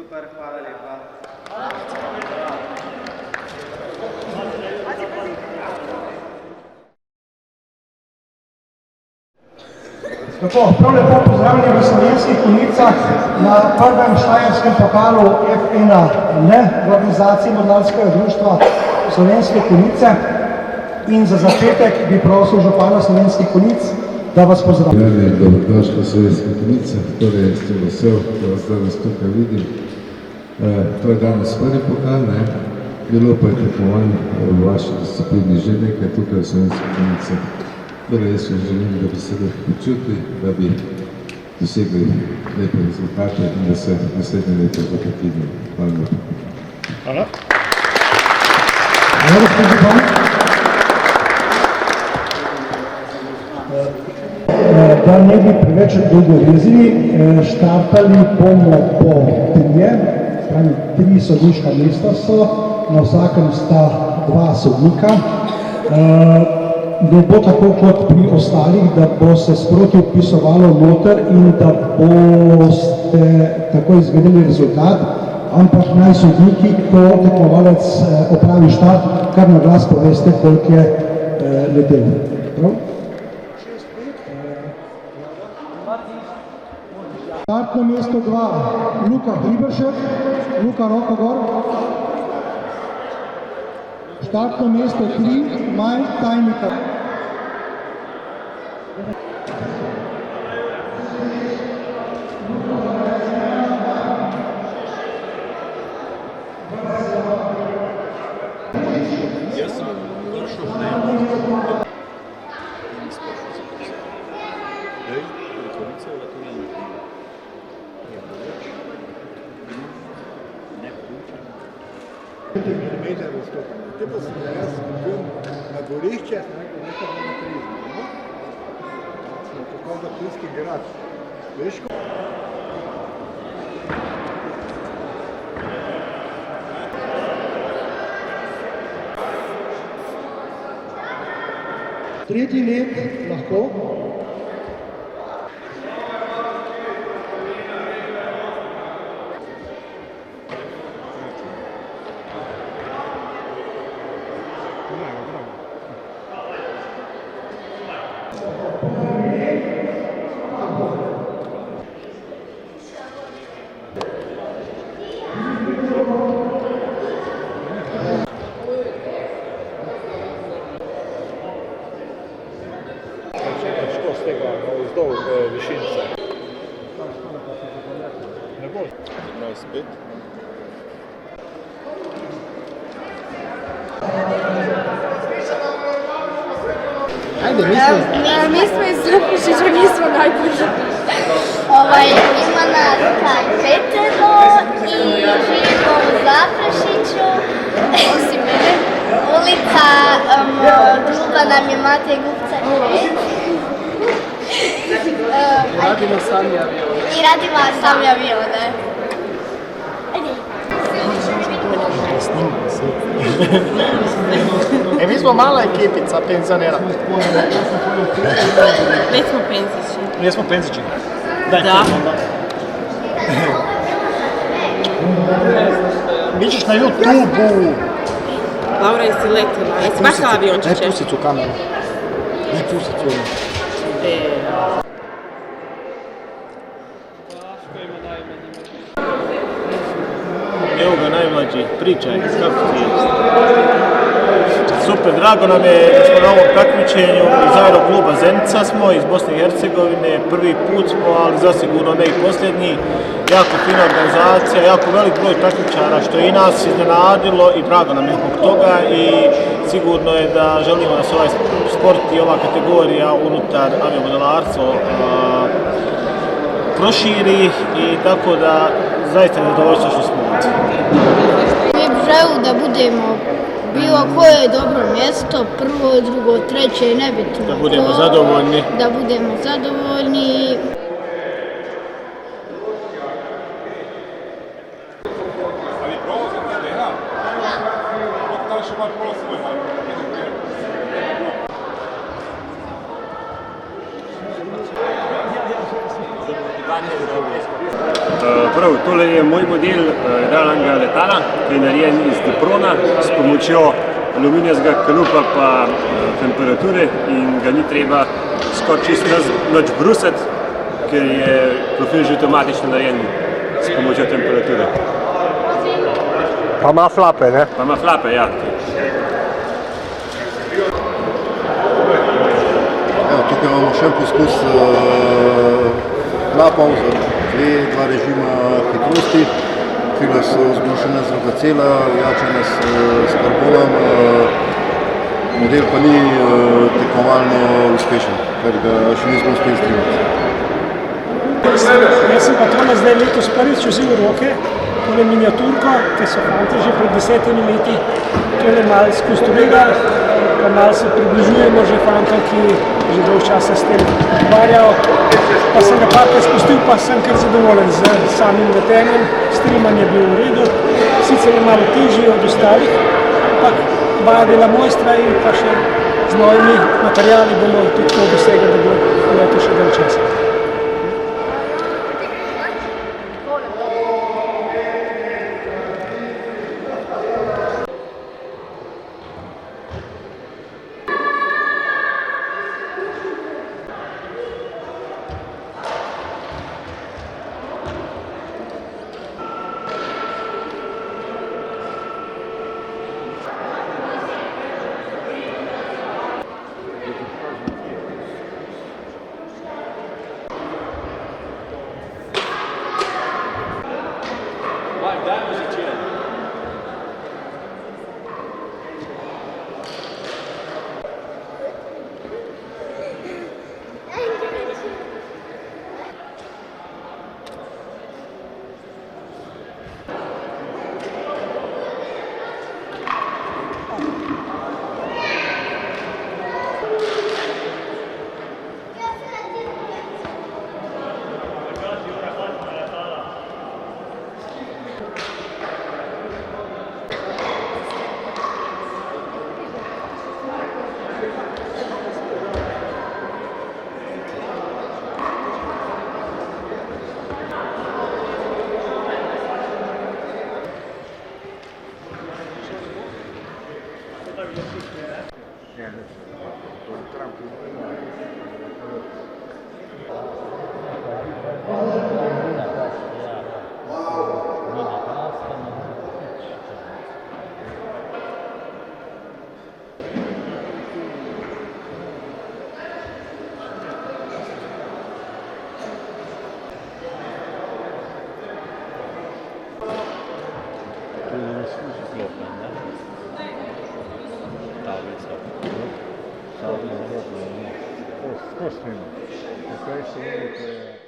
Super, hvala lepa. Tako, prav lepo pozdravljeni v Slovenskih Konjicah na prvem štajerskem pokalu F1 v organizaciji Modelskega društva Slovenske Konjice. In za začetek bi prosil župana Slovenskih Konjic, da vas pozdravim. Dobrodošli v Slovenske Konjice, torej sem vesel, da vas danes tukaj vidim. To je danes prvi pokal, bilo pa je tekmovanj v vaši disciplini že nekaj tukaj v Slovenskih Konjicah. Torej, jaz vam želim, da bi se lepo počutili, da bi dosegli lepe rezultate in da se naslednje leto zopet vidimo. Hvala lepo. Hvala. Hvala, gospod župan. Da ne bi preveč dolgo rezili, štartali bomo po trije, pravi 3 sodniška mesta so, na vsakem sta 2 sodnika. Ne bo tako kot pri ostalih, da bo se sproti vpisovalo noter in da boste tako izvedeli rezultat, ampak naj sodniki, ko tekmovalec opravi štart, kar na glas poveste, koliko je letel. Prav? Štartno mesto 2, Luka Hriberšek, Luka roko gor. Štartno mesto 3, Maj Tajnika. Te pa sem jaz bil na dvorišče, nekaj na turizmu. Smo tako za Plinski grad. Veš, ko? Tretji let lahko. Što z tega vzdolj višinice? Ne bo? 15-5. Ajde, mi smo iz Zaprešića, mi smo najbolji. Ima nas petero i živimo u Zaprešiću. Osim mene. Ulica druga nam je Matej Gupca 6. Radimo sami avione. I radimo sami avione. Mi smo mala ekipica penzionera. Već smo penzići. Jesmo penzići? Da. Mi ćeš na YouTube-u. Laura, jesi letila? Jesi mašala aviončiće? Ne pusti tu kameru. Ne pusti tu. Evo ga najmlađi, pričaj, kako ti je? Super, drago nam je da smo na ovom takmičenju iz Aerokluba Zenica smo, iz Bosne i Hercegovine, prvi put smo, ali zasigurno ne i posljednji. Jako fina organizacija, jako velik broj takmičara, što je i nas iznenadilo i drago nam je zbog toga i sigurno je da želimo da se ovaj sport i ova kategorija unutar aviomodelarstva proširi i tako da zaista je zadovoljstvo što smo ovdje. Mi želimo da budemo bilo koje je dobro mjesto, prvo, drugo, treće, nebitno. Da budemo zadovoljni. Da budemo zadovoljni. Prav, tole je moj model idealnega letala, ki je narejen iz diprona s pomočjo aluminijskega kalupa pa temperature in ga ni treba skoraj čisto nič brusiti, ker je profil že avtomatično narejen s pomočjo temperature. Pa ima flape, ne? Pa ima flape, ja. Tukaj imamo še en poskus flapov za dva režima hitrosti. Fila so zgrušena z zrcela, jačena s karbonom, model pa ni tekmovalno uspešen, ker ga še nismo uspeli streamati. Jaz sem pa tole zdaj letos prvič vzel v roke, tole miniaturko, ki so fanti že pred 10 leti tole malo skonstruirali, pa malo se približujemo že fantom, ki že dolgo časa s tem ukvarjajo. Pa sem ga parkrat spustil, pa sem kar zadovoljen z samim letenjem. Streamanje je bil v redu, sicer je malo težji od ostalih, ampak oba dela mojstra in pa še z novimi materiali bomo tudi to dosegli, da bo leto še dalj časa. Skozi snima. Tukaj se je